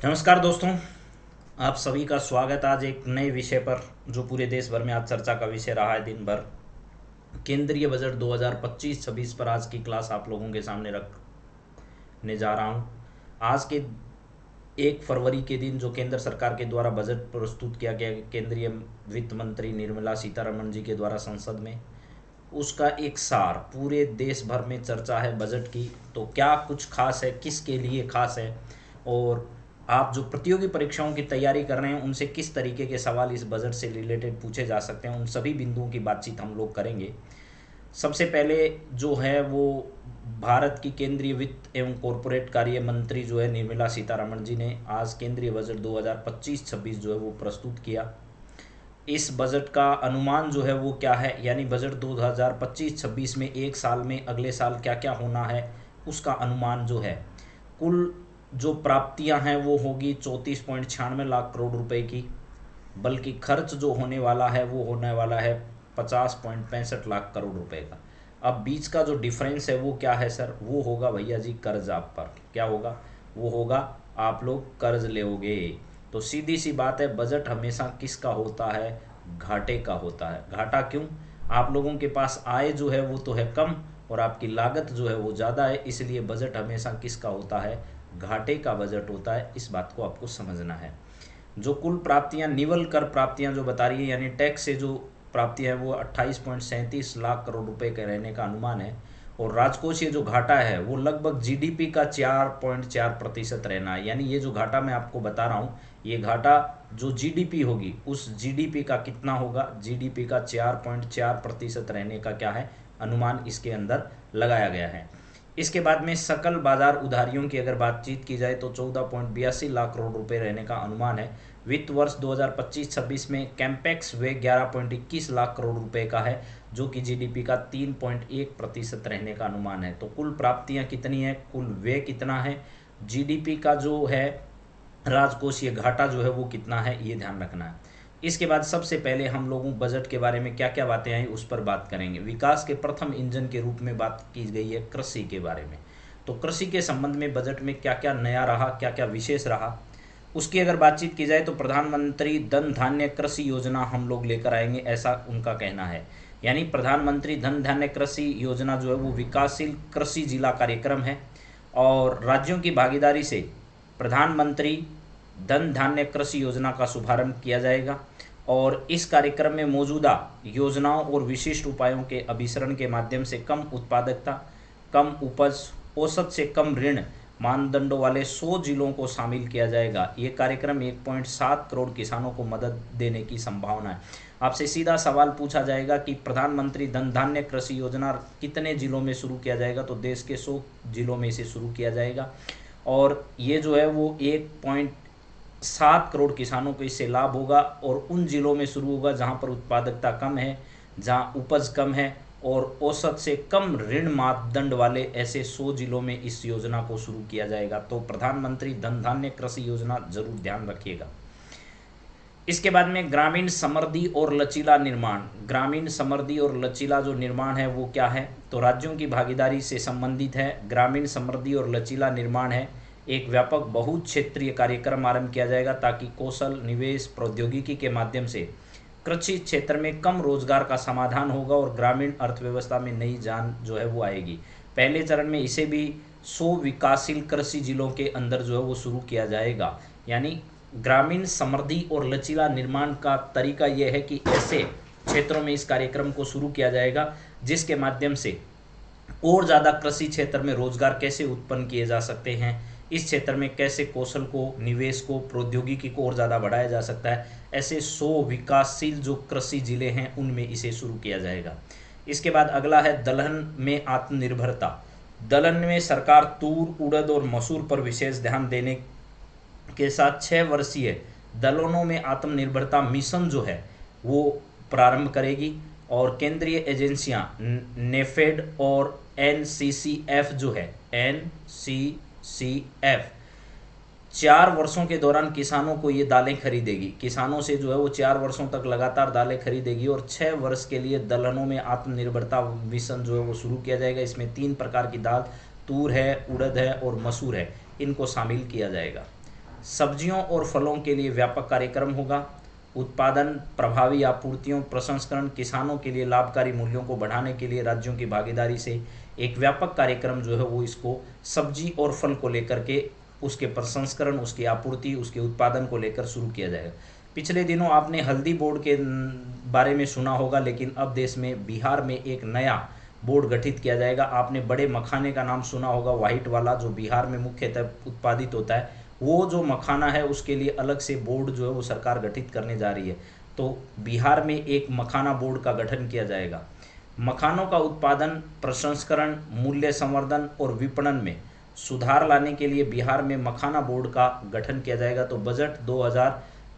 नमस्कार दोस्तों, आप सभी का स्वागत आज एक नए विषय पर जो पूरे देश भर में आज चर्चा का विषय रहा है दिन भर। केंद्रीय बजट 2025-26 पर आज की क्लास आप लोगों के सामने रखने जा रहा हूं। आज के 1 फरवरी के दिन जो केंद्र सरकार के द्वारा बजट प्रस्तुत किया गया केंद्रीय वित्त मंत्री निर्मला सीतारमण जी के द्वारा संसद में, उसका एक सार पूरे देश भर में चर्चा है बजट की। तो क्या कुछ खास है, किसके लिए खास है, और आप जो प्रतियोगी परीक्षाओं की तैयारी कर रहे हैं उनसे किस तरीके के सवाल इस बजट से रिलेटेड पूछे जा सकते हैं, उन सभी बिंदुओं की बातचीत हम लोग करेंगे। सबसे पहले जो है वो भारत की केंद्रीय वित्त एवं कॉरपोरेट कार्य मंत्री जो है निर्मला सीतारमण जी ने आज केंद्रीय बजट 2025-26 जो है वो प्रस्तुत किया। इस बजट का अनुमान जो है वो क्या है, यानी बजट 2025-26 में एक साल में अगले साल क्या क्या होना है उसका अनुमान जो है। कुल जो प्राप्तियां हैं वो होगी 34.96 लाख करोड़ रुपए की, बल्कि खर्च जो होने वाला है वो होने वाला है 50.65 लाख करोड़ रुपए का। अब बीच का जो डिफरेंस है वो क्या है सर, वो होगा भैया जी कर्ज। आप पर क्या होगा, वो होगा आप लोग कर्ज लेोगे। तो सीधी सी बात है, बजट हमेशा किसका होता है, घाटे का होता है। घाटा क्यों, आप लोगों के पास आय जो है वो तो है कम और आपकी लागत जो है वो ज़्यादा है, इसलिए बजट हमेशा किसका होता है, घाटे का बजट होता है। इस बात को आपको समझना है। जो कुल प्राप्तियां, निवल कर प्राप्तियां जो बता रही है, यानी टैक्स से जो प्राप्तियां है वो 28.37 लाख करोड़ रुपए के रहने का अनुमान है। और राजकोषीय जो घाटा है वो लगभग जीडीपी का 4.4% रहना है। यानी ये जो घाटा मैं आपको बता रहा हूँ, ये घाटा जो जीडीपी होगी उस जीडीपी का कितना होगा, जीडीपी का 4.4% रहने का क्या है, अनुमान इसके अंदर लगाया गया है। इसके बाद में सकल बाजार उधारियों की अगर बातचीत की जाए तो 14.82 लाख करोड़ रुपए रहने का अनुमान है। वित्त वर्ष 2025-26 में कैंपेक्स वे 11.21 लाख करोड़ रुपए का है, जो कि जीडीपी का 3.1% रहने का अनुमान है। तो कुल प्राप्तियां कितनी है, कुल व्यय कितना है, जीडीपी का जो है राजकोषीय घाटा जो है वो कितना है, ये ध्यान रखना है। इसके बाद सबसे पहले हम लोगों बजट के बारे में क्या क्या बातें आई उस पर बात करेंगे। विकास के प्रथम इंजन के रूप में बात की गई है कृषि के बारे में। तो कृषि के संबंध में बजट में क्या क्या नया रहा, क्या क्या विशेष रहा, उसकी अगर बातचीत की जाए तो प्रधानमंत्री धन धान्य कृषि योजना हम लोग लेकर आएंगे, ऐसा उनका कहना है। यानी प्रधानमंत्री धन धान्य कृषि योजना जो है वो विकासशील कृषि जिला कार्यक्रम है और राज्यों की भागीदारी से प्रधानमंत्री धन धान्य कृषि योजना का शुभारंभ किया जाएगा। और इस कार्यक्रम में मौजूदा योजनाओं और विशिष्ट उपायों के अभिसरण के माध्यम से कम उत्पादकता, कम उपज, औसत से कम ऋण मानदंडों वाले 100 जिलों को शामिल किया जाएगा। ये कार्यक्रम 1.7 करोड़ किसानों को मदद देने की संभावना है। आपसे सीधा सवाल पूछा जाएगा कि प्रधानमंत्री धन धान्य कृषि योजना कितने जिलों में शुरू किया जाएगा, तो देश के 100 जिलों में इसे शुरू किया जाएगा। और ये जो है वो 1.7 करोड़ किसानों को इससे लाभ होगा और उन जिलों में शुरू होगा जहां पर उत्पादकता कम है, जहां उपज कम है और औसत से कम ऋण मापदंड वाले ऐसे 100 जिलों में इस योजना को शुरू किया जाएगा। तो प्रधानमंत्री धन धान्य कृषि योजना जरूर ध्यान रखिएगा। इसके बाद में ग्रामीण समृद्धि और लचीला निर्माण। ग्रामीण समृद्धि और लचीला जो निर्माण है वो क्या है, तो राज्यों की भागीदारी से संबंधित है। ग्रामीण समृद्धि और लचीला निर्माण है एक व्यापक बहु क्षेत्रीय कार्यक्रम आरंभ किया जाएगा ताकि कौशल निवेश प्रौद्योगिकी के माध्यम से कृषि क्षेत्र में कम रोजगार का समाधान होगा और ग्रामीण अर्थव्यवस्था में नई जान जो है वो आएगी। पहले चरण में इसे भी 100 विकासशील कृषि जिलों के अंदर जो है वो शुरू किया जाएगा। यानी ग्रामीण समृद्धि और लचीला निर्माण का तरीका यह है कि ऐसे क्षेत्रों में इस कार्यक्रम को शुरू किया जाएगा जिसके माध्यम से और ज़्यादा कृषि क्षेत्र में रोजगार कैसे उत्पन्न किए जा सकते हैं, इस क्षेत्र में कैसे कौशल को, निवेश को, प्रौद्योगिकी को और ज़्यादा बढ़ाया जा सकता है, ऐसे 100 विकासशील जो कृषि जिले हैं उनमें इसे शुरू किया जाएगा। इसके बाद अगला है दलहन में आत्मनिर्भरता। दलहन में सरकार तूर, उड़द और मसूर पर विशेष ध्यान देने के साथ 6 वर्षीय दलहनों में आत्मनिर्भरता मिशन जो है वो प्रारंभ करेगी। और केंद्रीय एजेंसियां नेफेड और एनसीसीएफ जो है, एनसीसीएफ 4 वर्षों के दौरान किसानों को ये दालें खरीदेगी। किसानों से जो है वो 4 वर्षों तक लगातार दालें खरीदेगी और 6 वर्ष के लिए दलहनों में आत्मनिर्भरता मिशन जो है वो शुरू किया जाएगा। इसमें 3 प्रकार की दाल, तूर है, उड़द है और मसूर है, इनको शामिल किया जाएगा। सब्जियों और फलों के लिए व्यापक कार्यक्रम होगा। उत्पादन, प्रभावी आपूर्तियों, प्रसंस्करण, किसानों के लिए लाभकारी मूल्यों को बढ़ाने के लिए राज्यों की भागीदारी से एक व्यापक कार्यक्रम जो है वो इसको सब्जी और फल को लेकर के उसके प्रसंस्करण, उसकी आपूर्ति, उसके उत्पादन को लेकर शुरू किया जाएगा। पिछले दिनों आपने हल्दी बोर्ड के बारे में सुना होगा, लेकिन अब देश में बिहार में एक नया बोर्ड गठित किया जाएगा। आपने बड़े मखाने का नाम सुना होगा, वाइट वाला, जो बिहार में मुख्यतः उत्पादित होता है। वो जो मखाना है उसके लिए अलग से बोर्ड जो है वो सरकार गठित करने जा रही है। तो बिहार में एक मखाना बोर्ड का गठन किया जाएगा। मखानों का उत्पादन, प्रसंस्करण, मूल्य संवर्धन और विपणन में सुधार लाने के लिए बिहार में मखाना बोर्ड का गठन किया जाएगा। तो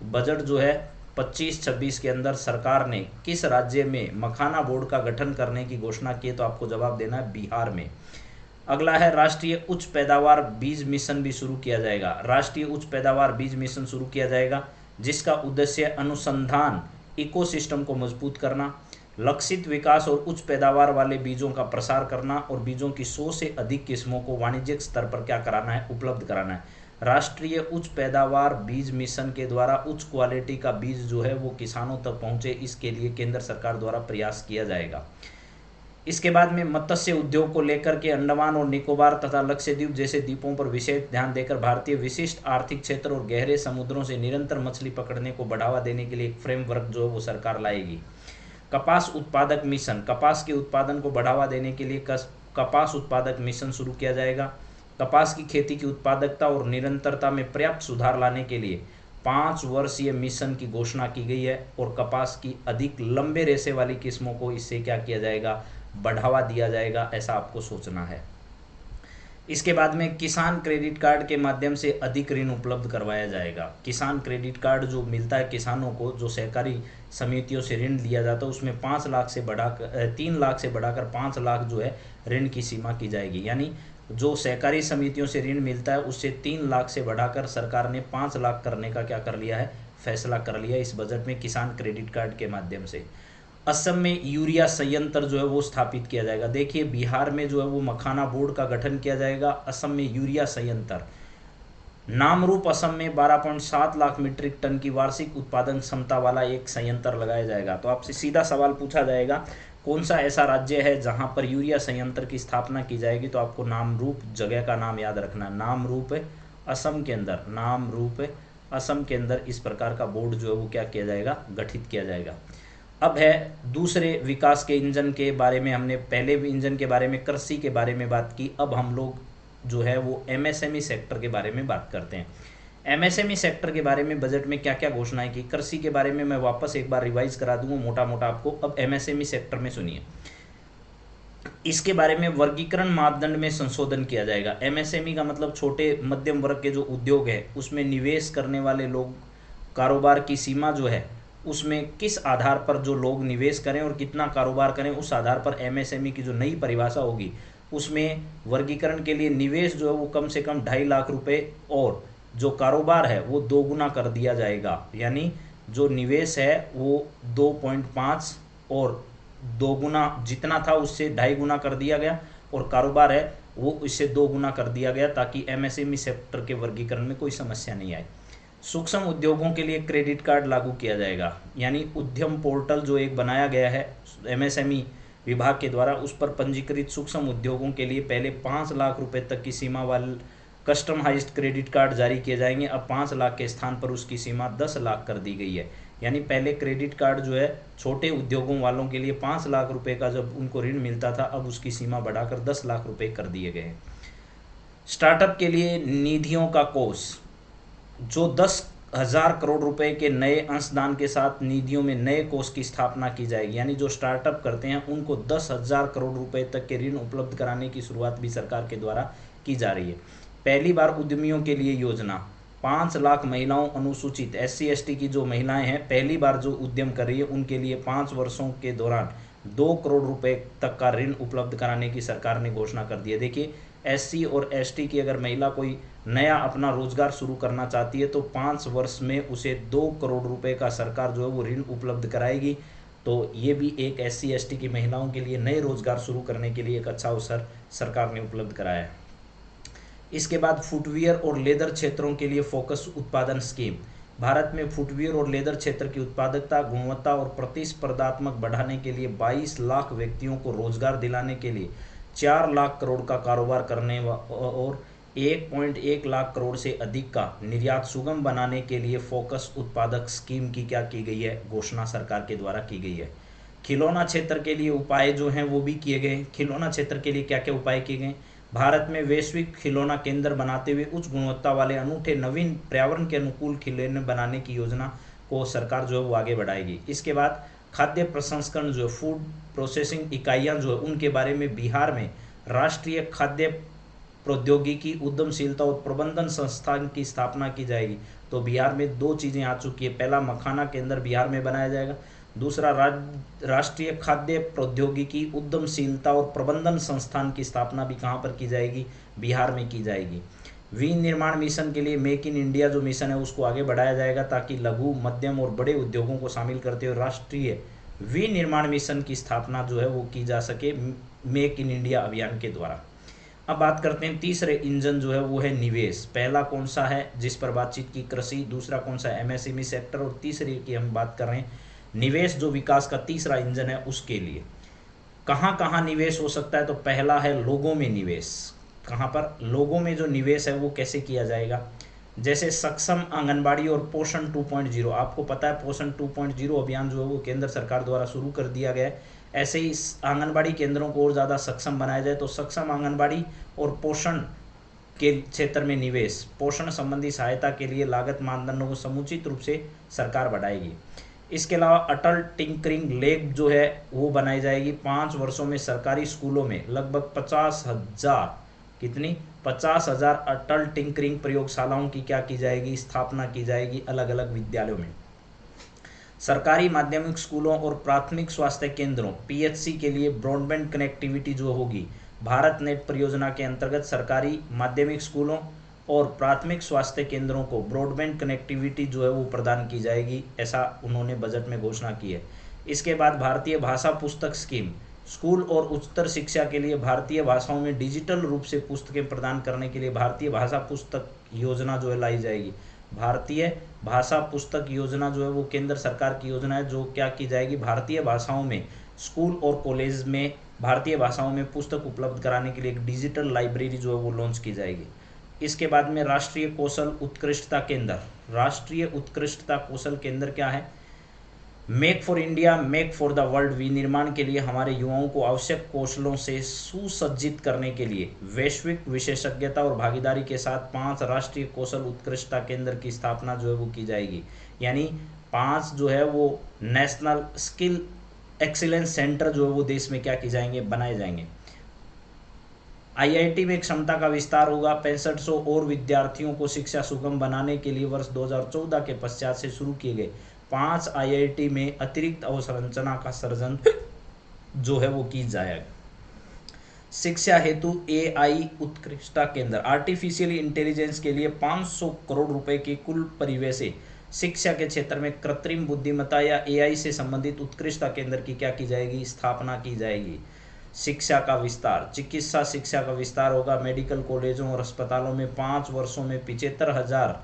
बजट जो है 25-26 के अंदर सरकार ने किस राज्य में मखाना बोर्ड का गठन करने की घोषणा की, तो आपको जवाब देना है बिहार में। अगला है राष्ट्रीय उच्च पैदावार बीज मिशन भी शुरू किया जाएगा। राष्ट्रीय उच्च पैदावार बीज मिशन शुरू किया जाएगा, जिसका उद्देश्य अनुसंधान इकोसिस्टम को मजबूत करना, लक्षित विकास और उच्च पैदावार वाले बीजों का प्रसार करना और बीजों की 100 से अधिक किस्मों को वाणिज्यिक स्तर पर क्या कराना है, उपलब्ध कराना है। राष्ट्रीय उच्च पैदावार बीज मिशन के द्वारा उच्च क्वालिटी का बीज जो है वो किसानों तक पहुंचे, इसके लिए केंद्र सरकार द्वारा प्रयास किया जाएगा। इसके बाद में मत्स्य उद्योग को लेकर के अंडमान और निकोबार तथा लक्षद्वीप जैसे द्वीपों पर विशेष ध्यान देकर भारतीय विशिष्ट आर्थिक क्षेत्र और गहरे समुद्रों से निरंतर मछली पकड़ने को बढ़ावा देने के लिए एक फ्रेमवर्क जो है वो सरकार लाएगी। कपास उत्पादक मिशन, कपास के उत्पादन को बढ़ावा देने के लिए कपास उत्पादक मिशन शुरू किया जाएगा। कपास की खेती की उत्पादकता और निरंतरता में पर्याप्त सुधार लाने के लिए 5 वर्षीय मिशन की घोषणा की गई है और कपास की अधिक लंबे रेशे वाली किस्मों को इससे क्या किया जाएगा, बढ़ावा दिया जाएगा, ऐसा आपको सोचना है। इसके बाद में किसान क्रेडिट कार्ड के माध्यम से अधिक ऋण उपलब्ध करवाया जाएगा। किसान क्रेडिट कार्ड जो मिलता है किसानों को, जो सहकारी समितियों से ऋण लिया जाता है, उसमें 5 लाख से बढ़ाकर 3 लाख से बढ़ाकर 5 लाख जो है ऋण की सीमा की जाएगी। यानी जो सहकारी समितियों से ऋण मिलता है उससे 3 लाख से बढ़ाकर सरकार ने 5 लाख करने का क्या कर लिया है, फैसला कर लिया इस बजट में किसान क्रेडिट कार्ड के माध्यम से। असम में यूरिया संयंत्र जो है वो स्थापित किया जाएगा। देखिए बिहार में जो है वो मखाना बोर्ड का गठन किया जाएगा, असम में यूरिया संयंत्र। नामरूप असम में 12.7 लाख मीट्रिक टन की वार्षिक उत्पादन क्षमता वाला एक संयंत्र लगाया जाएगा। तो आपसे सीधा सवाल पूछा जाएगा कौन सा ऐसा राज्य है जहां पर यूरिया संयंत्र की स्थापना की जाएगी, तो आपको नामरूप जगह का नाम याद रखना है। नामरूप असम के अंदर, नामरूप असम के अंदर इस प्रकार का बोर्ड जो है वो क्या किया जाएगा, गठित किया जाएगा। अब है दूसरे विकास के इंजन के बारे में, हमने पहले भी इंजन के बारे में, कृषि के बारे में बात की। अब हम लोग जो है वो एमएसएमई सेक्टर के बारे में बात करते हैं। एमएसएमई सेक्टर के बारे में बजट में क्या क्या घोषणाएं की, कृषि के बारे में मैं वापस एक बार रिवाइज करा दूंगा मोटा मोटा आपको। अब एमएसएमई सेक्टर में सुनिए, इसके बारे में वर्गीकरण मापदंड में संशोधन किया जाएगा। एमएसएमई का मतलब छोटे मध्यम वर्ग के जो उद्योग है उसमें निवेश करने वाले लोग, कारोबार की सीमा जो है उसमें किस आधार पर जो लोग निवेश करें और कितना कारोबार करें, उस आधार पर एमएसएमई की जो नई परिभाषा होगी उसमें वर्गीकरण के लिए निवेश जो है वो कम से कम 2.5 लाख रुपए और जो कारोबार है वो 2 गुना कर दिया जाएगा। यानी जो निवेश है वो 2.5 और 2 गुना जितना था उससे 2.5 गुना कर दिया गया और कारोबार है वो इससे 2 गुना कर दिया गया, ताकि एमएसएमई सेक्टर के वर्गीकरण में कोई समस्या नहीं आए। सूक्ष्म उद्योगों के लिए क्रेडिट कार्ड लागू किया जाएगा। यानी उद्यम पोर्टल जो एक बनाया गया है एमएसएमई विभाग के द्वारा, उस पर पंजीकृत सूक्ष्म उद्योगों के लिए पहले 5 लाख रुपए तक की सीमा वाले कस्टमाइज्ड क्रेडिट कार्ड जारी किए जाएंगे। अब 5 लाख के स्थान पर उसकी सीमा 10 लाख कर दी गई है। यानी पहले क्रेडिट कार्ड जो है छोटे उद्योगों वालों के लिए 5 लाख रुपए का जब उनको ऋण मिलता था, अब उसकी सीमा बढ़ाकर 10 लाख रुपए कर दिए गए हैं। स्टार्टअप के लिए निधियों का कोष, जो 10,000 करोड़ रुपए के नए अंशदान के साथ निधियों में नए कोष की स्थापना की जाएगी। यानी जो स्टार्टअप करते हैं उनको 10,000 करोड़ रुपए तक के ऋण उपलब्ध कराने की शुरुआत भी सरकार के द्वारा की जा रही है। पहली बार उद्यमियों के लिए योजना, 5 लाख महिलाओं, अनुसूचित SC ST की जो महिलाएं हैं पहली बार जो उद्यम कर रही है उनके लिए 5 वर्षों के दौरान 2 करोड़ रुपए तक का ऋण उपलब्ध कराने की सरकार ने घोषणा कर दी है। देखिए SC और ST की अगर महिला कोई नया अपना रोजगार शुरू करना चाहती है तो 5 वर्ष में उसे 2 करोड़ रुपए का सरकार जो है वो ऋण उपलब्ध कराएगी। तो ये भी एक SC ST की महिलाओं के लिए नए रोजगार शुरू करने के लिए एक अच्छा अवसर सरकार ने उपलब्ध कराया है। इसके बाद फुटवियर और लेदर क्षेत्रों के लिए फोकस उत्पादन स्कीम। भारत में फुटवियर और लेदर क्षेत्र की उत्पादकता, गुणवत्ता और प्रतिस्पर्धात्मक बढ़ाने के लिए 22 लाख व्यक्तियों को रोजगार दिलाने के लिए 4 लाख करोड़ का कारोबार करने और 1.1 लाख करोड़ से अधिक का निर्यात सुगम बनाने के लिए फोकस उत्पादक स्कीम की क्या की गई है, घोषणा सरकार के द्वारा की गई है। खिलौना क्षेत्र के लिए उपाय जो हैं वो भी किए गए। खिलौना क्षेत्र के लिए क्या क्या उपाय किए गए? भारत में वैश्विक खिलौना केंद्र बनाते हुए उच्च गुणवत्ता वाले अनूठे नवीन पर्यावरण के अनुकूल खिलौने बनाने की योजना को सरकार जो है वो आगे बढ़ाएगी। इसके बाद खाद्य प्रसंस्करण जो है, फूड प्रोसेसिंग इकाइयाँ जो है उनके बारे में बिहार में राष्ट्रीय खाद्य प्रौद्योगिकी उद्यमशीलता और प्रबंधन संस्थान की स्थापना की जाएगी। तो बिहार में दो चीज़ें आ चुकी है, पहला मखाना केंद्र बिहार में बनाया जाएगा, दूसरा राष्ट्रीय खाद्य प्रौद्योगिकी उद्यमशीलता और प्रबंधन संस्थान की स्थापना भी कहाँ पर की जाएगी, बिहार में की जाएगी। विनिर्माण मिशन के लिए मेक इन इंडिया जो मिशन है उसको आगे बढ़ाया जाएगा ताकि लघु, मध्यम और बड़े उद्योगों को शामिल करते हुए राष्ट्रीय विनिर्माण मिशन की स्थापना जो है वो की जा सके मेक इन इंडिया अभियान के द्वारा। अब बात करते हैं तीसरे इंजन जो है वो है निवेश। पहला कौन सा है जिस पर बातचीत की, कृषि, दूसरा कौन सा एमएसएमई सेक्टर, और तीसरे की हम बात कर रहे हैं निवेश जो विकास का तीसरा इंजन है उसके लिए। कहाँ कहाँ निवेश हो सकता है? तो पहला है लोगों में निवेश। कहाँ पर? लोगों में जो निवेश है वो कैसे किया जाएगा? जैसे सक्षम आंगनबाड़ी और पोषण 2.0, आपको पता है पोषण 2.0 अभियान जो है वो केंद्र सरकार द्वारा शुरू कर दिया गया है। ऐसे ही आंगनबाड़ी केंद्रों को और ज़्यादा सक्षम बनाया जाए, तो सक्षम आंगनबाड़ी और पोषण के क्षेत्र में निवेश, पोषण संबंधी सहायता के लिए लागत मानदंडों को समुचित रूप से सरकार बढ़ाएगी। इसके अलावा अटल टिंकरिंग लैब जो है वो बनाई जाएगी। 5 वर्षों में सरकारी स्कूलों में लगभग 50,000 कितनी 50,000 अटल टिंकरिंग प्रयोगशालाओं की क्या की जाएगी, स्थापना की जाएगी अलग अलग विद्यालयों में। सरकारी माध्यमिक स्कूलों और प्राथमिक स्वास्थ्य केंद्रों पीएचसी के लिए ब्रॉडबैंड कनेक्टिविटी जो होगी, भारत नेट परियोजना के अंतर्गत सरकारी माध्यमिक स्कूलों और प्राथमिक स्वास्थ्य केंद्रों को ब्रॉडबैंड कनेक्टिविटी जो है वो प्रदान की जाएगी, ऐसा उन्होंने बजट में घोषणा की है। इसके बाद भारतीय भाषा पुस्तक स्कीम, स्कूल और उच्चतर शिक्षा के लिए भारतीय भाषाओं में डिजिटल रूप से पुस्तकें प्रदान करने के लिए भारतीय भाषा पुस्तक योजना जो है लाई जाएगी। भारतीय भाषा पुस्तक योजना जो है वो केंद्र सरकार की योजना है जो क्या की जाएगी, भारतीय भाषाओं में स्कूल और कॉलेज में भारतीय भाषाओं में पुस्तक उपलब्ध कराने के लिए एक डिजिटल लाइब्रेरी जो है वो लॉन्च की जाएगी। इसके बाद में राष्ट्रीय कौशल उत्कृष्टता केंद्र, राष्ट्रीय उत्कृष्टता कौशल केंद्र क्या है? Make for India make for the world विनिर्माण के लिए हमारे युवाओं को आवश्यक कौशलों से सुसज्जित करने के लिए वैश्विक विशेषज्ञता और भागीदारी के साथ 5 राष्ट्रीय कौशल उत्कृष्टता केंद्र की स्थापना जो है वो की जाएगी। यानी 5 जो है वो नेशनल स्किल एक्सीलेंस सेंटर जो है वो देश में क्या की जाएंगे, बनाए जाएंगे। आईआईटी में क्षमता का विस्तार होगा। 6500 और विद्यार्थियों को शिक्षा सुगम बनाने के लिए वर्ष 2014 के पश्चात से शुरू किए गए 5 आईआईटी में अतिरिक्त अवसंरचना का सृजन जो है वो की जाएगा। शिक्षा हेतु एआई उत्कृष्टता केंद्र, आर्टिफिशियल इंटेलिजेंस के लिए 500 करोड़ रुपए के कुल परिव्यय से शिक्षा के क्षेत्र में कृत्रिम बुद्धिमत्ता या एआई से संबंधित उत्कृष्टता केंद्र की क्या की जाएगी, स्थापना की जाएगी। शिक्षा का विस्तार, चिकित्सा शिक्षा का विस्तार होगा। मेडिकल कॉलेजों और अस्पतालों में 5 वर्षों में 75,000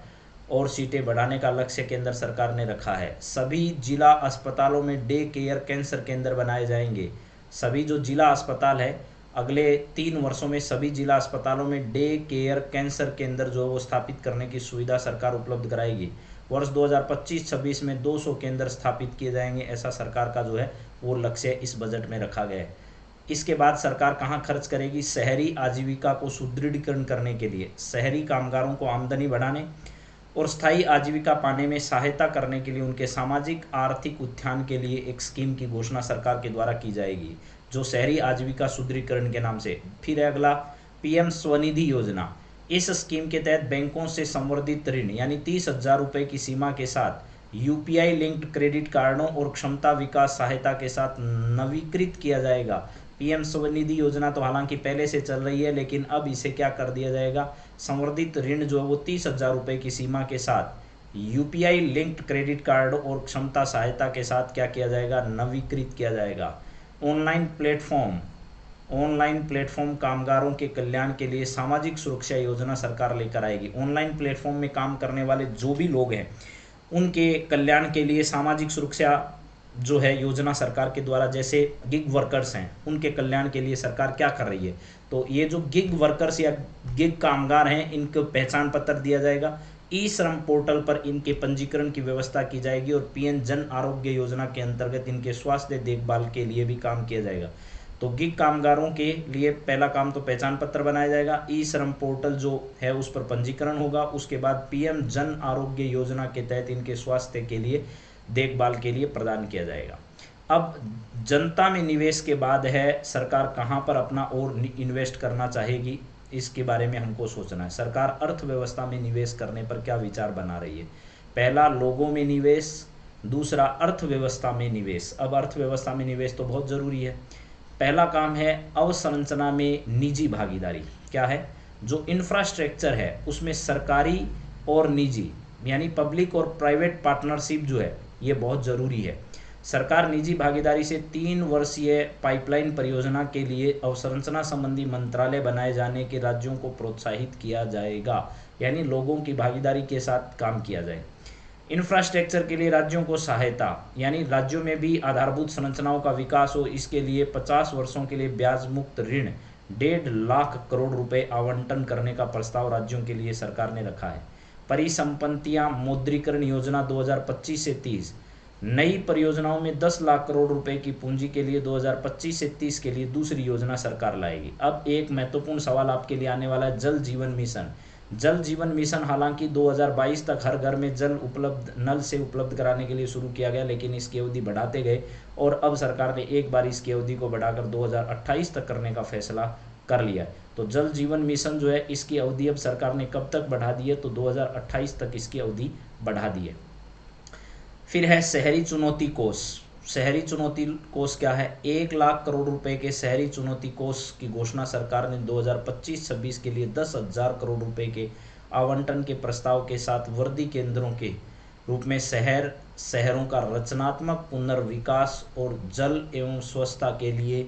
और सीटें बढ़ाने का लक्ष्य केंद्र सरकार ने रखा है। सभी जिला अस्पतालों में डे केयर कैंसर केंद्र बनाए जाएंगे। सभी जो जिला अस्पताल है अगले 3 वर्षों में सभी जिला अस्पतालों में डे केयर कैंसर केंद्र जो है वो स्थापित करने की सुविधा सरकार उपलब्ध कराएगी। वर्ष 2025-26 में 200 केंद्र स्थापित किए जाएंगे, ऐसा सरकार का जो है वो लक्ष्य इस बजट में रखा गया है। इसके बाद सरकार कहाँ खर्च करेगी? शहरी आजीविका को सुदृढ़ीकरण करने के लिए, शहरी कामगारों को आमदनी बढ़ाने और स्थायी आजीविका पाने में सहायता करने के लिए उनके सामाजिक आर्थिक उत्थान के लिए एक स्कीम की घोषणा सरकार के द्वारा की जाएगी जो शहरी आजीविका सुदृढ़ीकरण के नाम से। फिर अगला पीएम स्वनिधि योजना। इस स्कीम के तहत बैंकों से संवर्धित ऋण यानी 30,000 रुपये की सीमा के साथ यूपीआई लिंक्ड क्रेडिट कार्डों और क्षमता विकास सहायता के साथ नवीकृत किया जाएगा। पीएम स्वनिधि योजना तो हालांकि पहले से चल रही है लेकिन अब इसे क्या कर दिया जाएगा, संवर्धित ऋण जो है वो 30,000 रुपये की सीमा के साथ यूपीआई लिंक्ड क्रेडिट कार्ड और क्षमता सहायता के साथ क्या किया जाएगा, नवीकृत किया जाएगा। ऑनलाइन ऑनलाइन प्लेटफॉर्म कामगारों के कल्याण के लिए सामाजिक सुरक्षा योजना सरकार लेकर आएगी। ऑनलाइन प्लेटफॉर्म में काम करने वाले जो भी लोग हैं उनके कल्याण के लिए सामाजिक सुरक्षा जो है योजना सरकार के द्वारा, जैसे गिग वर्कर्स हैं उनके कल्याण के लिए सरकार क्या कर रही है, तो ये जो गिग वर्कर्स या गिग कामगार हैं इनको पहचान पत्र दिया जाएगा। ई श्रम पोर्टल पर इनके पंजीकरण की व्यवस्था की जाएगी और पीएम जन आरोग्य योजना के अंतर्गत इनके स्वास्थ्य देखभाल के लिए भी काम किया जाएगा। तो गिग कामगारों के लिए पहला काम तो पहचान पत्र बनाया जाएगा, ई श्रम पोर्टल जो है उस पर पंजीकरण होगा, उसके बाद पीएम जन आरोग्य योजना के तहत इनके स्वास्थ्य के लिए देखभाल के लिए प्रदान किया जाएगा। अब जनता में निवेश के बाद है सरकार कहां पर अपना और इन्वेस्ट करना चाहेगी, इसके बारे में हमको सोचना है। सरकार अर्थव्यवस्था में निवेश करने पर क्या विचार बना रही है। पहला लोगों में निवेश, दूसरा अर्थव्यवस्था में निवेश। अब अर्थव्यवस्था में निवेश तो बहुत ज़रूरी है। पहला काम है अवसंरचना में निजी भागीदारी। क्या है, जो इंफ्रास्ट्रक्चर है उसमें सरकारी और निजी यानी पब्लिक और प्राइवेट पार्टनरशिप जो है ये बहुत ज़रूरी है। सरकार निजी भागीदारी से 3 वर्षीय पाइपलाइन परियोजना के लिए अवसंरचना संबंधी मंत्रालय बनाए जाने के राज्यों को प्रोत्साहित किया जाएगा, यानी लोगों की भागीदारी के साथ काम किया जाए। इंफ्रास्ट्रक्चर के लिए राज्यों को सहायता, यानी राज्यों में भी आधारभूत संरचनाओं का विकास हो, इसके लिए 50 वर्षों के लिए ब्याज मुक्त ऋण 1.5 लाख करोड़ रुपए आवंटन करने का प्रस्ताव राज्यों के लिए सरकार ने रखा है। परिसंपत्तियां मौद्रीकरण योजना 2025 से 30, नई परियोजनाओं में 10 लाख करोड़ रुपए की पूंजी के लिए 2025 से 30 के लिए दूसरी योजना सरकार लाएगी। अब एक महत्वपूर्ण सवाल आपके लिए आने वाला है, जल जीवन मिशन। जल जीवन मिशन हालांकि 2022 तक हर घर में जल उपलब्ध नल से उपलब्ध कराने के लिए शुरू किया गया, लेकिन इसकी अवधि बढ़ाते गए और अब सरकार ने एक बार इसकी अवधि को बढ़ाकर 2028 तक करने का फैसला कर लिया है। तो जल जीवन मिशन जो है इसकी अवधि अब सरकार ने कब तक बढ़ा दी है, तो 2028 तक इसकी अवधि बढ़ा दी है। फिर है शहरी चुनौती कोष। शहरी चुनौती कोष क्या है, 1 लाख करोड़ रुपए के शहरी चुनौती कोष की घोषणा सरकार ने 2025-26 के लिए 10,000 करोड़ रुपए के आवंटन के प्रस्ताव के साथ वर्दी केंद्रों के रूप में शहरों का रचनात्मक पुनर्विकास और जल एवं स्वच्छता के लिए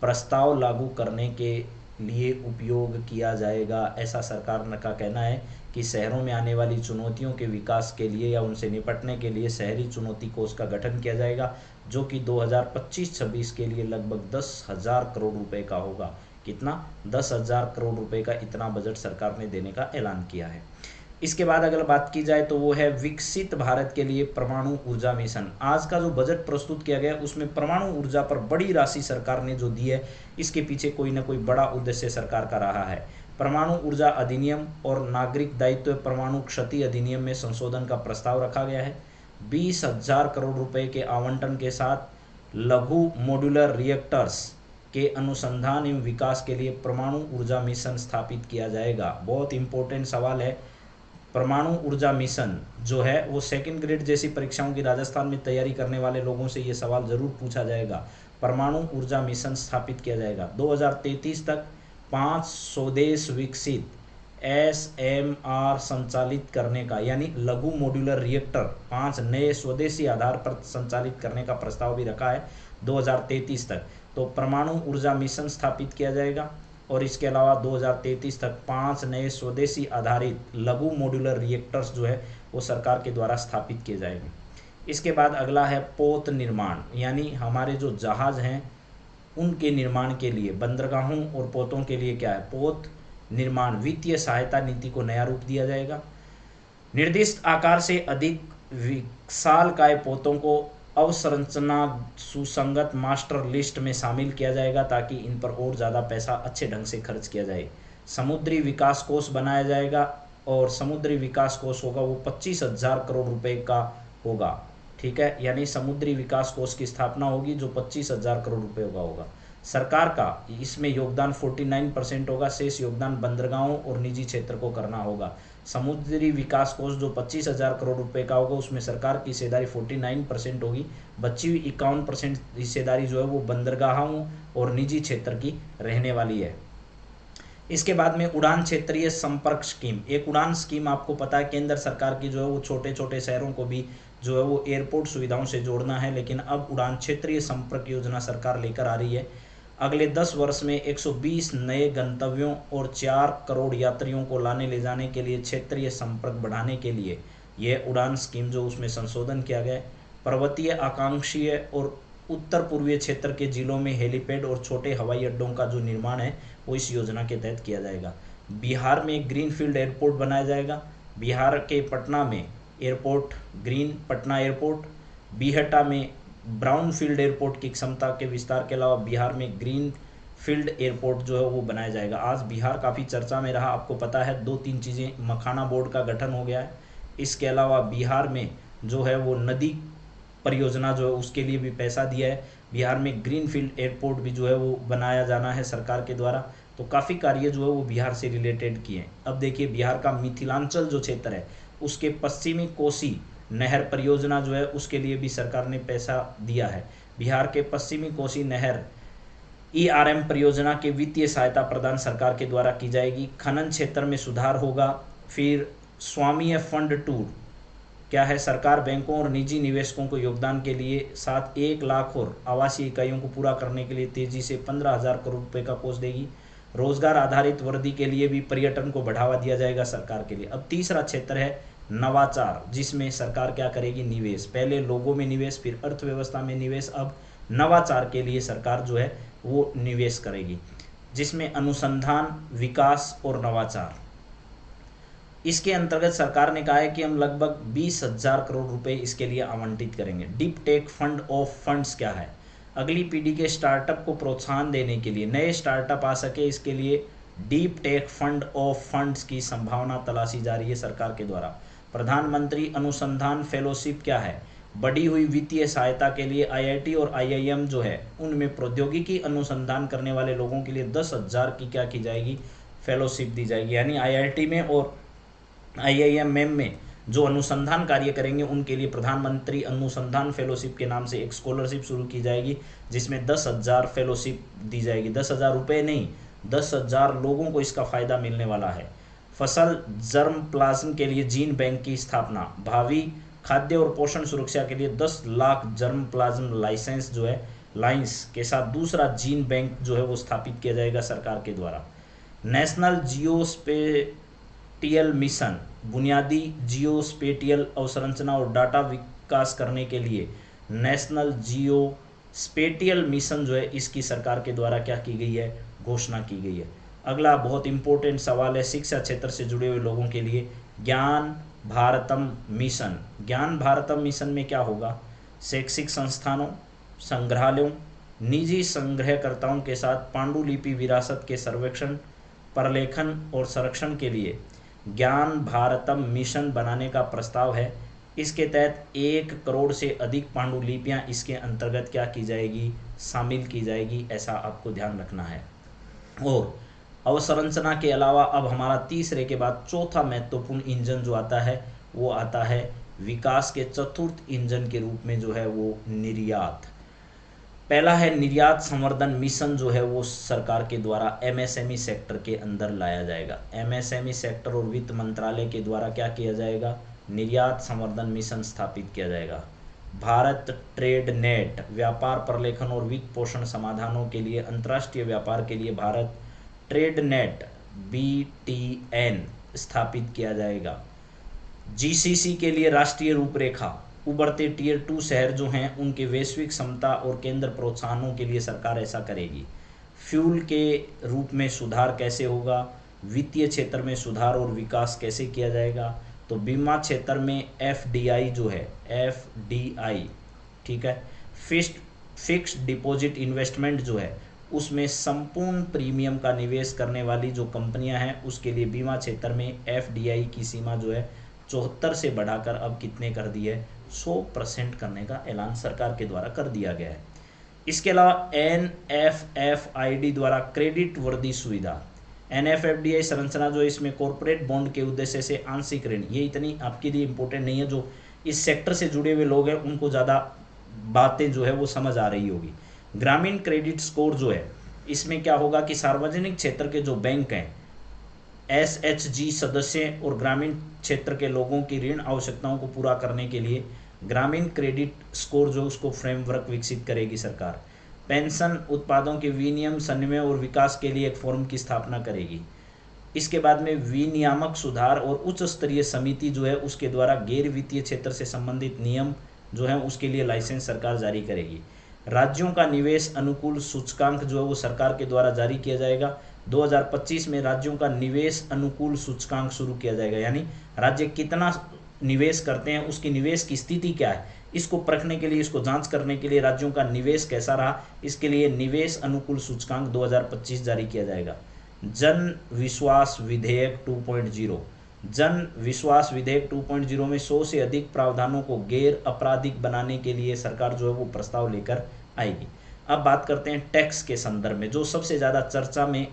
प्रस्ताव लागू करने के लिए उपयोग किया जाएगा। ऐसा सरकार का कहना है कि शहरों में आने वाली चुनौतियों के विकास के लिए या उनसे निपटने के लिए शहरी चुनौती कोष का गठन किया जाएगा, जो कि 2025-26 के लिए लगभग 10,000 करोड़ रुपए का होगा। कितना, 10,000 करोड़ रुपए का इतना बजट सरकार ने देने का ऐलान किया है। इसके बाद अगर बात की जाए तो वो है विकसित भारत के लिए परमाणु ऊर्जा मिशन। आज का जो बजट प्रस्तुत किया गया उसमें परमाणु ऊर्जा पर बड़ी राशि सरकार ने जो दी है, इसके पीछे कोई ना कोई बड़ा उद्देश्य सरकार का रहा है। परमाणु ऊर्जा अधिनियम और नागरिक दायित्व परमाणु क्षति अधिनियम में संशोधन का प्रस्ताव रखा गया है। 20,000 करोड़ रुपए के आवंटन के साथ लघु मॉड्यूलर रिएक्टर्स के अनुसंधान एवं विकास के लिए परमाणु ऊर्जा मिशन स्थापित किया जाएगा। बहुत इंपॉर्टेंट सवाल है। परमाणु ऊर्जा मिशन जो है वो सेकंड ग्रेड जैसी परीक्षाओं की राजस्थान में तैयारी करने वाले लोगों से ये सवाल जरूर पूछा जाएगा। परमाणु ऊर्जा मिशन स्थापित किया जाएगा। 2033 तक 5 स्वदेश विकसित SMR संचालित करने का, यानी लघु मॉड्यूलर रिएक्टर 5 नए स्वदेशी आधार पर संचालित करने का प्रस्ताव भी रखा है 2033 तक। तो परमाणु ऊर्जा मिशन स्थापित किया जाएगा और इसके अलावा 2033 तक 5 नए स्वदेशी आधारित लघु मॉड्यूलर रिएक्टर्स जो है वो सरकार के द्वारा स्थापित किए जाएंगे। इसके बाद अगला है पोत निर्माण, यानी हमारे जो जहाज हैं उनके निर्माण के लिए बंदरगाहों और पोतों के लिए क्या है, पोत निर्माण वित्तीय सहायता नीति को नया रूप दिया जाएगा। निर्दिष्ट आकार से अधिक विशालकाय पोतों को अवसंरचना सुसंगत मास्टर लिस्ट में शामिल किया जाएगा ताकि इन पर और ज़्यादा पैसा अच्छे ढंग से खर्च किया जाए। समुद्री विकास कोष बनाया जाएगा और समुद्री विकास कोष होगा वो 25,000 करोड़ रुपए का होगा। ठीक है, यानी समुद्री विकास कोष की स्थापना होगी जो 25,000 करोड़ रुपए का होगा। सरकार का इसमें योगदान 49% होगा, शेष योगदान बंदरगाहों और निजी क्षेत्र को करना होगा। समुद्री विकास कोष जो 25,000 करोड़ रुपए का होगा उसमें सरकार की हिस्सेदारी 49% होगी, बची हुई 51% हिस्सेदारी जो है वो बंदरगाहों और निजी क्षेत्र की रहने वाली है। इसके बाद में उड़ान क्षेत्रीय संपर्क स्कीम, एक उड़ान स्कीम आपको पता है केंद्र सरकार की जो है वो छोटे छोटे शहरों को भी जो है वो एयरपोर्ट सुविधाओं से जोड़ना है, लेकिन अब उड़ान क्षेत्रीय संपर्क योजना सरकार लेकर आ रही है। अगले 10 वर्ष में 120 नए गंतव्यों और 4 करोड़ यात्रियों को लाने ले जाने के लिए क्षेत्रीय संपर्क बढ़ाने के लिए यह उड़ान स्कीम जो उसमें संशोधन किया गया है। पर्वतीय, आकांक्षीय और उत्तर पूर्वीय क्षेत्र के जिलों में हेलीपैड और छोटे हवाई अड्डों का जो निर्माण है वो इस योजना के तहत किया जाएगा। बिहार में ग्रीनफील्ड एयरपोर्ट बनाया जाएगा। बिहार के पटना में airport green Patna airport, Bihta में ब्राउन फील्ड एयरपोर्ट की क्षमता के विस्तार के अलावा बिहार में ग्रीन फील्ड एयरपोर्ट जो है वो बनाया जाएगा। आज बिहार काफ़ी चर्चा में रहा, आपको पता है 2-3 चीज़ें, मखाना बोर्ड का गठन हो गया है, इसके अलावा बिहार में जो है वो नदी परियोजना जो है उसके लिए भी पैसा दिया है, बिहार में ग्रीन फील्ड एयरपोर्ट भी जो है वो बनाया जाना है सरकार के द्वारा। तो काफ़ी कार्य जो है वो बिहार से रिलेटेड किए हैं। अब देखिए बिहार का मिथिलांचल जो क्षेत्र है उसके पश्चिमी कोसी नहर परियोजना जो है उसके लिए भी सरकार ने पैसा दिया है। बिहार के पश्चिमी कोसी नहर ERM परियोजना के वित्तीय सहायता प्रदान सरकार के द्वारा की जाएगी। खनन क्षेत्र में सुधार होगा। फिर स्वामीय फंड टूर क्या है, सरकार बैंकों और निजी निवेशकों को योगदान के लिए साथ 1 लाख और आवासीय इकाइयों को पूरा करने के लिए तेजी से 15,000 करोड़ रुपए का कोष देगी। रोजगार आधारित वृद्धि के लिए भी पर्यटन को बढ़ावा दिया जाएगा सरकार के लिए। अब तीसरा क्षेत्र है नवाचार, जिसमें सरकार क्या करेगी, निवेश। पहले लोगों में निवेश, फिर अर्थव्यवस्था में निवेश, अब नवाचार के लिए सरकार जो है वो निवेश करेगी, जिसमें अनुसंधान, विकास और नवाचार। इसके अंतर्गत सरकार ने कहा है कि हम लगभग 20,000 करोड़ रुपए इसके लिए आवंटित करेंगे। Deep tech fund of funds क्या है, अगली पीढ़ी के स्टार्टअप को प्रोत्साहन देने के लिए, नए स्टार्टअप आ सके इसके लिए deep tech fund of funds की संभावना तलाशी जा रही है सरकार के द्वारा। प्रधानमंत्री अनुसंधान फेलोशिप क्या है, बढ़ी हुई वित्तीय सहायता के लिए IIT और IIM जो है उनमें प्रौद्योगिकी अनुसंधान करने वाले लोगों के लिए 10,000 की क्या की जाएगी, फेलोशिप दी जाएगी। यानी IIT में और IIM में जो अनुसंधान कार्य करेंगे उनके लिए प्रधानमंत्री अनुसंधान फेलोशिप के नाम से एक स्कॉलरशिप शुरू की जाएगी, जिसमें 10,000 फेलोशिप दी जाएगी। 10,000 रुपये नहीं, 10,000 लोगों को इसका फायदा मिलने वाला है। फसल जर्म प्लाज्म के लिए जीन बैंक की स्थापना, भावी खाद्य और पोषण सुरक्षा के लिए 10 लाख जर्म प्लाज्म लाइसेंस जो है लाइंस के साथ दूसरा जीन बैंक जो है वो स्थापित किया जाएगा सरकार के द्वारा। नेशनल जियोस्पेटियल मिशन, बुनियादी जियोस्पेटियल अवसंरचना और डाटा विकास करने के लिए नेशनल जियोस्पेटियल मिशन जो है इसकी सरकार के द्वारा क्या की गई है, घोषणा की गई है। अगला बहुत इंपॉर्टेंट सवाल है शिक्षा क्षेत्र से जुड़े हुए लोगों के लिए, ज्ञान भारतम मिशन। ज्ञान भारतम मिशन में क्या होगा, शैक्षिक संस्थानों, संग्रहालयों, निजी संग्रहकर्ताओं के साथ पांडुलिपि विरासत के सर्वेक्षण, प्रलेखन और संरक्षण के लिए ज्ञान भारतम मिशन बनाने का प्रस्ताव है। इसके तहत 1 करोड़ से अधिक पांडुलिपियां इसके अंतर्गत क्या की जाएगी, शामिल की जाएगी, ऐसा आपको ध्यान रखना है। और अवसंरचना के अलावा अब हमारा तीसरे के बाद चौथा महत्वपूर्ण इंजन जो आता है वो आता है विकास के चतुर्थ इंजन के रूप में जो है वो निर्यात। पहला है निर्यात संवर्धन मिशन जो है वो सरकार के द्वारा MSME सेक्टर के अंदर लाया जाएगा। MSME सेक्टर और वित्त मंत्रालय के द्वारा क्या किया जाएगा, निर्यात संवर्धन मिशन स्थापित किया जाएगा। भारत ट्रेड नेट, व्यापार प्रलेखन और वित्त पोषण समाधानों के लिए अंतर्राष्ट्रीय व्यापार के लिए भारत ट्रेड नेट BTN स्थापित किया जाएगा। GCC के लिए राष्ट्रीय रूपरेखा, उभरते टियर 2 शहर जो हैं उनके वैश्विक क्षमता और केंद्र प्रोत्साहनों के लिए सरकार ऐसा करेगी। फ्यूल के रूप में सुधार कैसे होगा, वित्तीय क्षेत्र में सुधार और विकास कैसे किया जाएगा, तो बीमा क्षेत्र में FDI जो है FDI, ठीक है, फिक्स्ड डिपॉजिट इन्वेस्टमेंट जो है उसमें संपूर्ण प्रीमियम का निवेश करने वाली जो कंपनियां हैं उसके लिए बीमा क्षेत्र में FDI की सीमा जो है 74 से बढ़ाकर अब कितने कर दी है, 100% करने का ऐलान सरकार के द्वारा कर दिया गया है। इसके अलावा NFFID द्वारा क्रेडिट वर्दी सुविधा, NFFDI संरचना जो इसमें कॉरपोरेट बॉन्ड के उद्देश्य से आंशिक ऋण, ये इतनी आपके लिए इंपॉर्टेंट नहीं है, जो इस सेक्टर से जुड़े हुए लोग हैं उनको ज़्यादा बातें जो है वो समझ आ रही होगी। ग्रामीण क्रेडिट स्कोर जो है इसमें क्या होगा कि सार्वजनिक क्षेत्र के जो बैंक हैं SHG सदस्य और ग्रामीण क्षेत्र के लोगों की ऋण आवश्यकताओं को पूरा करने के लिए ग्रामीण क्रेडिट स्कोर जो उसको फ्रेमवर्क विकसित करेगी सरकार। पेंशन उत्पादों के विनियम, संयमन और विकास के लिए एक फोरम की स्थापना करेगी। इसके बाद में विनियामक सुधार और उच्च स्तरीय समिति जो है उसके द्वारा गैर वित्तीय क्षेत्र से संबंधित नियम जो है उसके लिए लाइसेंस सरकार जारी करेगी। राज्यों का निवेश अनुकूल सूचकांक जो है वो सरकार के द्वारा जारी किया जाएगा। 2025 में राज्यों का निवेश अनुकूल सूचकांक शुरू किया जाएगा, यानी राज्य कितना निवेश करते हैं, उसकी निवेश की स्थिति क्या है, इसको परखने के लिए, इसको जांच करने के लिए राज्यों का निवेश कैसा रहा, इसके लिए निवेश अनुकूल सूचकांक 2025 जारी किया जाएगा। जन विश्वास विधेयक 2.0, जन विश्वास विधेयक 2.0 में 100 से अधिक प्रावधानों को गैर आपराधिक बनाने के लिए सरकार जो है वो प्रस्ताव लेकर आएगी। अब बात करते हैं टैक्स के संदर्भ में जो सबसे ज़्यादा चर्चा में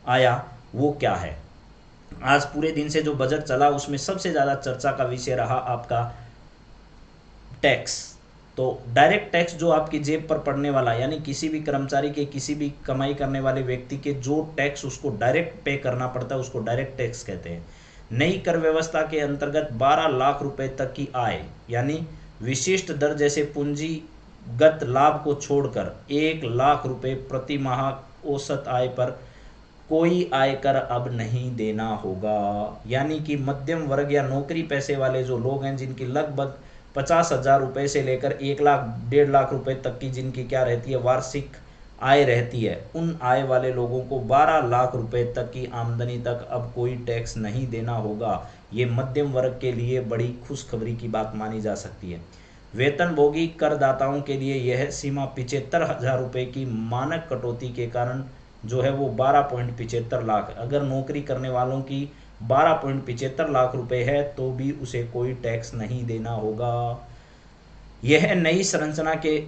आया वो क्या है। आज पूरे दिन से जो बजट चला उसमें सबसे ज़्यादा चर्चा का विषय रहा आपका टैक्स। तो डायरेक्ट टैक्स जो आपकी जेब पर पड़ने वाला, यानी किसी भी कर्मचारी के, किसी भी कमाई करने वाले व्यक्ति के जो टैक्स उसको डायरेक्ट पे करना पड़ता है उसको डायरेक्ट टैक्स कहते हैं। नई कर व्यवस्था के अंतर्गत 12 लाख रुपए तक की आय, यानी विशिष्ट दर जैसे पूंजीगत लाभ को छोड़कर 1 लाख रुपए प्रति माह औसत आय पर कोई आयकर अब नहीं देना होगा। यानी कि मध्यम वर्ग या नौकरी पैसे वाले जो लोग हैं, जिनकी लगभग 50,000 रुपये से लेकर 1 लाख 1.5 लाख रुपए तक की जिनकी क्या रहती है वार्षिक आय रहती है, उन आय वाले लोगों को 12 लाख रुपए तक की आमदनी तक अब कोई टैक्स नहीं देना होगा। ये मध्यम वर्ग के लिए बड़ी खुशखबरी की बात मानी जा सकती है। वेतनभोगी करदाताओं के लिए यह सीमा 75,000 रुपये की मानक कटौती के कारण जो है वो 12.75 लाख, अगर नौकरी करने वालों की 12.75 लाख रुपए है तो भी उसे कोई टैक्स नहीं देना होगा। यह नई संरचना के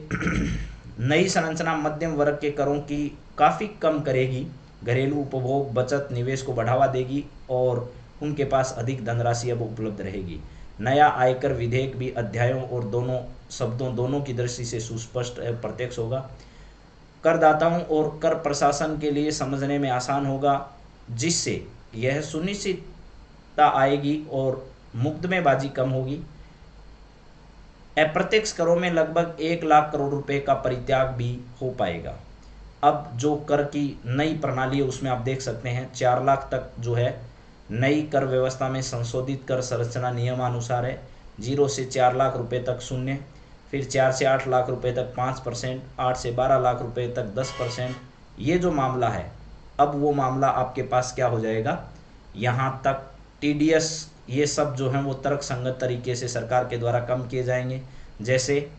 नई संरचना मध्यम वर्ग के करों की काफ़ी कम करेगी, घरेलू उपभोग, बचत, निवेश को बढ़ावा देगी और उनके पास अधिक धनराशि अब उपलब्ध रहेगी। नया आयकर विधेयक भी अध्यायों और दोनों शब्दों दोनों की दृष्टि से सुस्पष्ट प्रत्यक्ष होगा, करदाताओं और कर प्रशासन के लिए समझने में आसान होगा, जिससे यह सुनिश्चितता आएगी और मुकदमेबाजी कम होगी। अप्रत्यक्ष करों में लगभग 1 लाख करोड़ रुपए का परित्याग भी हो पाएगा। अब जो कर की नई प्रणाली है उसमें आप देख सकते हैं 4 लाख तक जो है नई कर व्यवस्था में संशोधित कर संरचना नियमानुसार है। 0 से 4 लाख रुपए तक 0, फिर 4 से 8 लाख रुपए तक 5%, 8 से 12 लाख रुपए तक 10%। ये जो मामला है अब वो मामला आपके पास क्या हो जाएगा, यहाँ तक TDS ये सब जो हैं वो तर्क संगत तरीके से सरकार के द्वारा कम किए जाएंगे। जैसे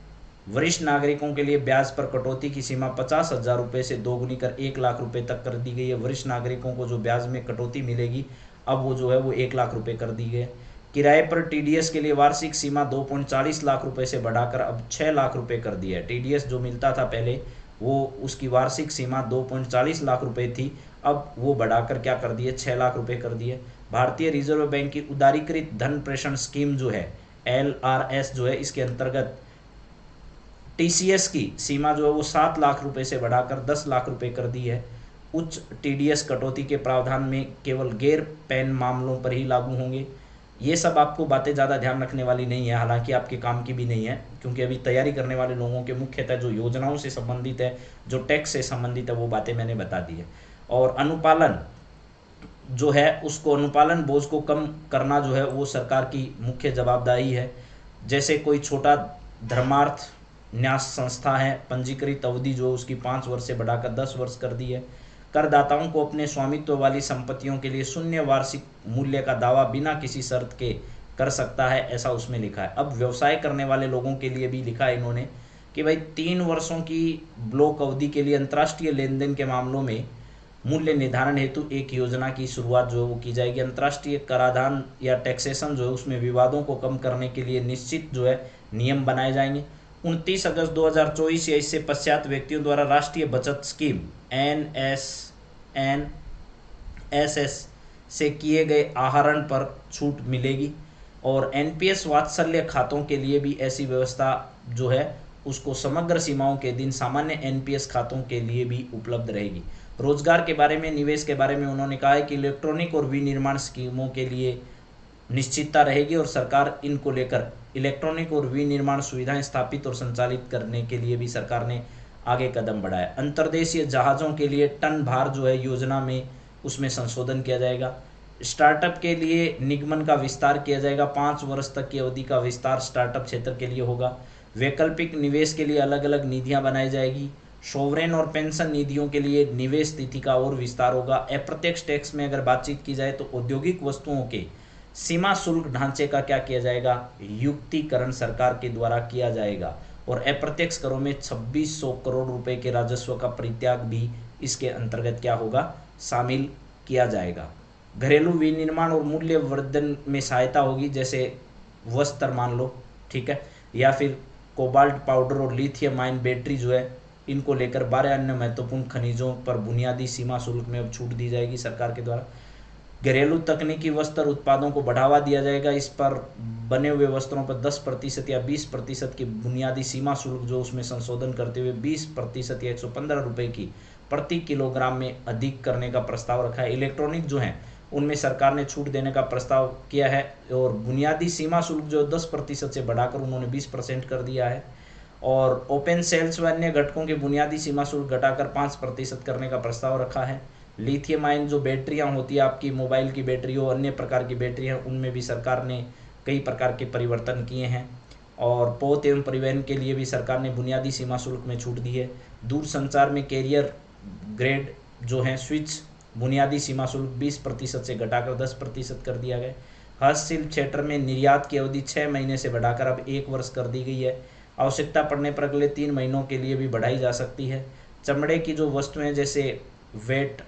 वरिष्ठ नागरिकों के लिए ब्याज पर कटौती की सीमा 50,000 रुपये से दोगुनी कर 1 लाख रुपए तक कर दी गई है। वरिष्ठ नागरिकों को जो ब्याज में कटौती मिलेगी अब वो जो है वो 1 लाख रुपए कर दी गई। किराए पर TDS के लिए वार्षिक सीमा 2.40 लाख रुपए से बढ़ाकर अब 6 लाख रुपए कर दी है। TDS जो मिलता था पहले वो उसकी वार्षिक सीमा 2.40 लाख रुपए थी, अब वो बढ़ाकर क्या कर दिए 6 लाख रुपए कर दिए। भारतीय रिजर्व बैंक की उदारीकृत धन प्रेषण स्कीम जो है LRS जो है, इसके अंतर्गत TCS की सीमा जो है वो 7 लाख रुपए से बढ़ाकर 10 लाख रुपए कर दी है। उच्च TDS कटौती के प्रावधान में केवल गैर पैन मामलों पर ही लागू होंगे। ये सब आपको बातें ज़्यादा ध्यान रखने वाली नहीं है, हालांकि आपके काम की भी नहीं है, क्योंकि अभी तैयारी करने वाले लोगों के मुख्यतः जो योजनाओं से संबंधित है, जो टैक्स से संबंधित है, वो बातें मैंने बता दी है। और अनुपालन जो है उसको, अनुपालन बोझ को कम करना जो है वो सरकार की मुख्य जवाबदारी है। जैसे कोई छोटा धर्मार्थ न्यास संस्था है, पंजीकृत अवधि जो उसकी 5 वर्ष से बढ़ाकर 10 वर्ष कर दी है। करदाताओं को अपने स्वामित्व वाली संपत्तियों के लिए शून्य वार्षिक मूल्य का दावा बिना किसी शर्त के कर सकता है, ऐसा उसमें लिखा है। अब व्यवसाय करने वाले लोगों के लिए भी लिखा है इन्होंने कि भाई 3 वर्षों की ब्लॉक अवधि के लिए अंतर्राष्ट्रीय लेन देन के मामलों में मूल्य निर्धारण हेतु एक योजना की शुरुआत जो है वो की जाएगी। अंतर्राष्ट्रीय कराधान या टैक्सेशन जो है उसमें विवादों को कम करने के लिए निश्चित जो है नियम बनाए जाएंगे। 29 अगस्त 2024 या इससे पश्चात व्यक्तियों द्वारा राष्ट्रीय बचत स्कीम NSS से किए गए आहरण पर छूट मिलेगी और NPS वात्सल्य खातों के लिए भी ऐसी व्यवस्था जो है उसको समग्र सीमाओं के दिन सामान्य NPS खातों के लिए भी उपलब्ध रहेगी। रोजगार के बारे में, निवेश के बारे में उन्होंने कहा है कि इलेक्ट्रॉनिक और विनिर्माण स्कीमों के लिए निश्चितता रहेगी और सरकार इनको लेकर इलेक्ट्रॉनिक और विनिर्माण सुविधाएं स्थापित और संचालित करने के लिए भी सरकार ने आगे कदम बढ़ाए। अंतर्देशीय जहाज़ों के लिए टन भार जो है योजना में उसमें संशोधन किया जाएगा। स्टार्टअप के लिए निगमन का विस्तार किया जाएगा, 5 वर्ष तक की अवधि का विस्तार स्टार्टअप क्षेत्र के लिए होगा। वैकल्पिक निवेश के लिए अलग अलग निधियां बनाई जाएगी। सोवरेन और पेंशन निधियों के लिए निवेश तिथि का और विस्तार होगा। अप्रत्यक्ष टैक्स में अगर बातचीत की जाए तो औद्योगिक वस्तुओं के सीमा शुल्क ढांचे का क्या किया जाएगा, युक्तिकरण सरकार के द्वारा किया जाएगा। और अप्रत्यक्ष करों में 2600 करोड़ रुपए के राजस्व का परित्याग भी इसके अंतर्गत क्या होगा, शामिल किया जाएगा। घरेलू विनिर्माण और मूल्य वर्धन में सहायता होगी, जैसे वस्त्र मान लो, ठीक है, या फिर कोबाल्ट पाउडर और लिथियम आयन बैटरी जो है, इनको लेकर 12 अन्य महत्वपूर्ण खनिजों पर बुनियादी सीमा शुल्क में अब छूट दी जाएगी सरकार के द्वारा। घरेलू तकनीकी वस्त्र उत्पादों को बढ़ावा दिया जाएगा। इस पर बने हुए वस्त्रों पर 10% या 20% की बुनियादी सीमा शुल्क जो उसमें संशोधन करते हुए 20% या 115 रुपये की प्रति किलोग्राम में अधिक करने का प्रस्ताव रखा है। इलेक्ट्रॉनिक जो हैं उनमें सरकार ने छूट देने का प्रस्ताव किया है और बुनियादी सीमा शुल्क जो 10% से बढ़ाकर उन्होंने 20% कर दिया है। और ओपन सेल्स व अन्य घटकों के बुनियादी सीमा शुल्क घटाकर 5% करने का प्रस्ताव रखा है। लिथियम आयन जो बैटरियां होती है, आपकी मोबाइल की बैटरी हो, अन्य प्रकार की बैटरियां, उनमें भी सरकार ने कई प्रकार के परिवर्तन किए हैं। और पोत एवं परिवहन के लिए भी सरकार ने बुनियादी सीमा शुल्क में छूट दी है। दूरसंचार में कैरियर ग्रेड जो है स्विच बुनियादी सीमा शुल्क 20% से घटाकर 10% कर दिया गया। हस्तशिल्प क्षेत्र में निर्यात की अवधि 6 महीने से बढ़ाकर अब 1 वर्ष कर दी गई है। आवश्यकता पड़ने पर अगले 3 महीनों के लिए भी बढ़ाई जा सकती है। चमड़े की जो वस्तुएं जैसे वेट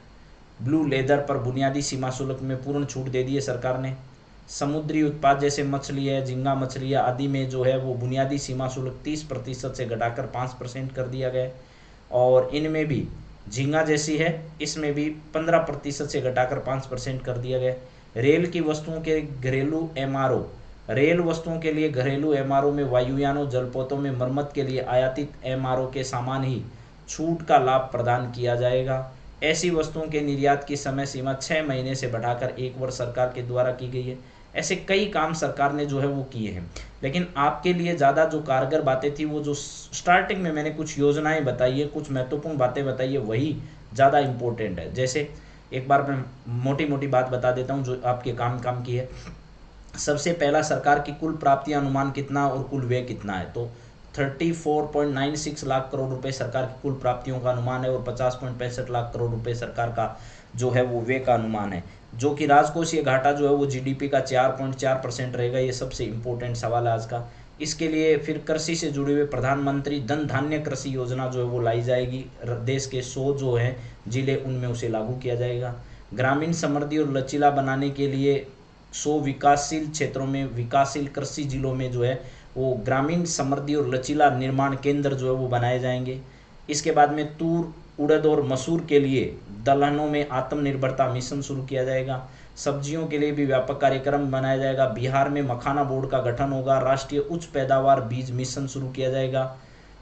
ब्लू लेदर पर बुनियादी सीमा शुल्क में पूर्ण छूट दे दी है सरकार ने। समुद्री उत्पाद जैसे मछली है, झींगा मछली आदि में जो है वो बुनियादी सीमा शुल्क 30% से घटाकर 5% कर दिया गया है। और इनमें भी झींगा जैसी है, इसमें भी 15% से घटाकर 5% कर दिया गया। रेल की वस्तुओं के घरेलू एमआरओ, रेल वस्तुओं के लिए घरेलू एमआरओ में वायुयानों जलपोतों में मरम्मत के लिए आयातित एमआरओ के समान ही छूट का लाभ प्रदान किया जाएगा। ऐसी वस्तुओं के निर्यात की समय सीमा 6 महीने से बढ़ाकर 1 वर्ष सरकार के द्वारा की गई है। ऐसे कई काम सरकार ने जो है वो किए हैं। लेकिन आपके लिए ज़्यादा जो कारगर बातें थी वो जो स्टार्टिंग में मैंने कुछ योजनाएं बताई है, कुछ महत्वपूर्ण बातें बताई है, वही ज़्यादा इम्पोर्टेंट है। जैसे एक बार मैं मोटी मोटी बात बता देता हूँ जो आपके काम की है। सबसे पहला, सरकार की कुल प्राप्तियां अनुमान कितना और कुल व्यय कितना है, तो 34.96 लाख करोड़ रुपए सरकार की कुल प्राप्तियों का अनुमान है और 50.65 लाख करोड़ रुपए सरकार का जो है वो व्यय का अनुमान है। जो कि राजकोषीय घाटा जो है वो जीडीपी का 4.4% रहेगा। ये सबसे इम्पोर्टेंट सवाल है आज का। इसके लिए फिर कृषि से जुड़े हुए प्रधानमंत्री धन धान्य कृषि योजना जो है वो लाई जाएगी। देश के 100 जो हैं जिले उनमें उसे लागू किया जाएगा। ग्रामीण समृद्धि और लचीला बनाने के लिए 100 विकासशील क्षेत्रों में विकासशील कृषि जिलों में जो है वो ग्रामीण समृद्धि और लचीला निर्माण केंद्र जो है वो बनाए जाएंगे। इसके बाद में तूर, उड़द और मसूर के लिए दलहनों में आत्मनिर्भरता मिशन शुरू किया जाएगा। सब्जियों के लिए भी व्यापक कार्यक्रम बनाया जाएगा। बिहार में मखाना बोर्ड का गठन होगा। राष्ट्रीय उच्च पैदावार बीज मिशन शुरू किया जाएगा।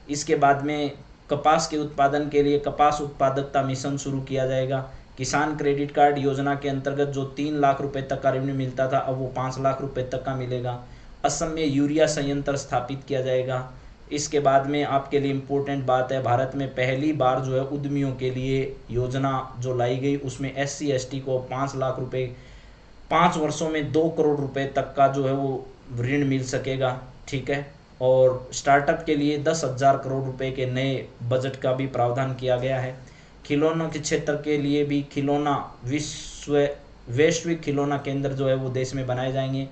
इसके बाद में कपास के उत्पादन के लिए कपास उत्पादकता मिशन शुरू किया जाएगा। किसान क्रेडिट कार्ड योजना के अंतर्गत जो 3 लाख रुपए तक का रेवेन्यू मिलता था अब वो 5 लाख रुपए तक का मिलेगा। असम में यूरिया संयंत्र स्थापित किया जाएगा। इसके बाद में आपके लिए इम्पोर्टेंट बात है, भारत में पहली बार जो है उद्यमियों के लिए योजना जो लाई गई उसमें SC ST को 5 लाख रुपए 5 वर्षों में 2 करोड़ रुपए तक का जो है वो ऋण मिल सकेगा, ठीक है। और स्टार्टअप के लिए 10,000 करोड़ रुपए के नए बजट का भी प्रावधान किया गया है। खिलौनों के क्षेत्र के लिए भी खिलौना वैश्विक खिलौना केंद्र जो है वो देश में बनाए जाएंगे।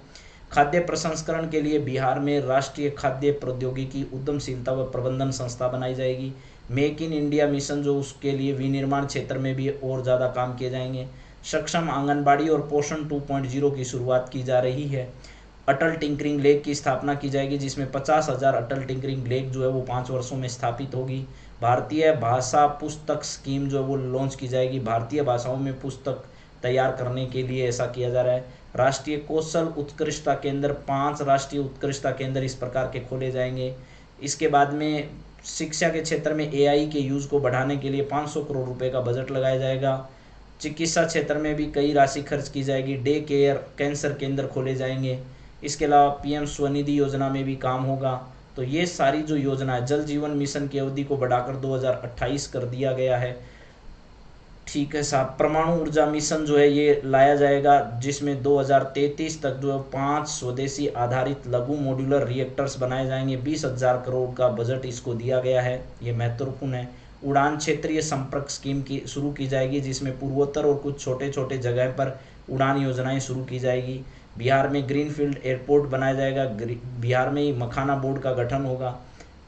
खाद्य प्रसंस्करण के लिए बिहार में राष्ट्रीय खाद्य प्रौद्योगिकी उद्यमशीलता व प्रबंधन संस्था बनाई जाएगी। मेक इन इंडिया मिशन जो उसके लिए विनिर्माण क्षेत्र में भी और ज़्यादा काम किए जाएंगे। सक्षम आंगनबाड़ी और पोषण 2.0 की शुरुआत की जा रही है। अटल टिंकरिंग लैब की स्थापना की जाएगी जिसमें 50,000 अटल टिंकरिंग लैब जो है वो 5 वर्षों में स्थापित होगी। भारतीय भाषा पुस्तक स्कीम जो है वो लॉन्च की जाएगी। भारतीय भाषाओं में पुस्तक तैयार करने के लिए ऐसा किया जा रहा है। राष्ट्रीय कौशल उत्कृष्टता केंद्र 5 राष्ट्रीय उत्कृष्टता केंद्र इस प्रकार के खोले जाएंगे। इसके बाद में शिक्षा के क्षेत्र में AI के यूज़ को बढ़ाने के लिए 500 करोड़ रुपए का बजट लगाया जाएगा। चिकित्सा क्षेत्र में भी कई राशि खर्च की जाएगी। डे केयर कैंसर केंद्र खोले जाएंगे। इसके अलावा PM स्वनिधि योजना में भी काम होगा। तो ये सारी जो योजना है, जल जीवन मिशन की अवधि को बढ़ाकर 2028 कर दिया गया है। ठीक है साहब, परमाणु ऊर्जा मिशन जो है ये लाया जाएगा, जिसमें 2033 तक जो है 5 स्वदेशी आधारित लघु मॉड्यूलर रिएक्टर्स बनाए जाएंगे। 20,000 करोड़ का बजट इसको दिया गया है, ये महत्वपूर्ण है। उड़ान क्षेत्रीय संपर्क स्कीम की शुरू की जाएगी, जिसमें पूर्वोत्तर और कुछ छोटे छोटे जगह पर उड़ान योजनाएं शुरू की जाएगी। बिहार में ग्रीनफील्ड एयरपोर्ट बनाया जाएगा। बिहार में ही मखाना बोर्ड का गठन होगा।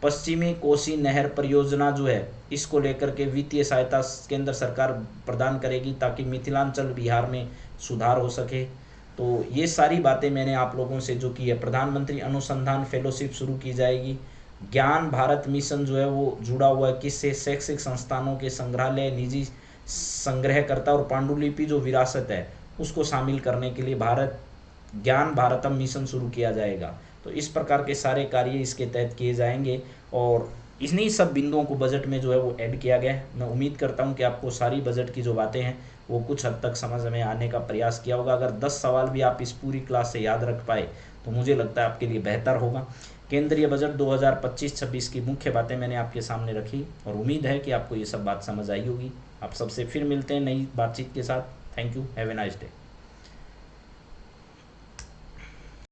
पश्चिमी कोसी नहर परियोजना जो है, इसको लेकर के वित्तीय सहायता केंद्र सरकार प्रदान करेगी, ताकि मिथिलांचल बिहार में सुधार हो सके। तो ये सारी बातें मैंने आप लोगों से जो की है। प्रधानमंत्री अनुसंधान फेलोशिप शुरू की जाएगी। ज्ञान भारत मिशन जो है वो जुड़ा हुआ है किससे? शैक्षिक संस्थानों के संग्रहालय, निजी संग्रहकर्ता और पांडुलिपि जो विरासत है उसको शामिल करने के लिए ज्ञान भारतम मिशन शुरू किया जाएगा। तो इस प्रकार के सारे कार्य इसके तहत किए जाएंगे, और इन्हीं सब बिंदुओं को बजट में जो है वो ऐड किया गया है। मैं उम्मीद करता हूं कि आपको सारी बजट की जो बातें हैं वो कुछ हद तक समझ में आने का प्रयास किया होगा। अगर 10 सवाल भी आप इस पूरी क्लास से याद रख पाए तो मुझे लगता है आपके लिए बेहतर होगा। केंद्रीय बजट 2025-26 की मुख्य बातें मैंने आपके सामने रखी, और उम्मीद है कि आपको ये सब बात समझ आई होगी। आप सबसे फिर मिलते हैं नई बातचीत के साथ। Thank you, have a nice day.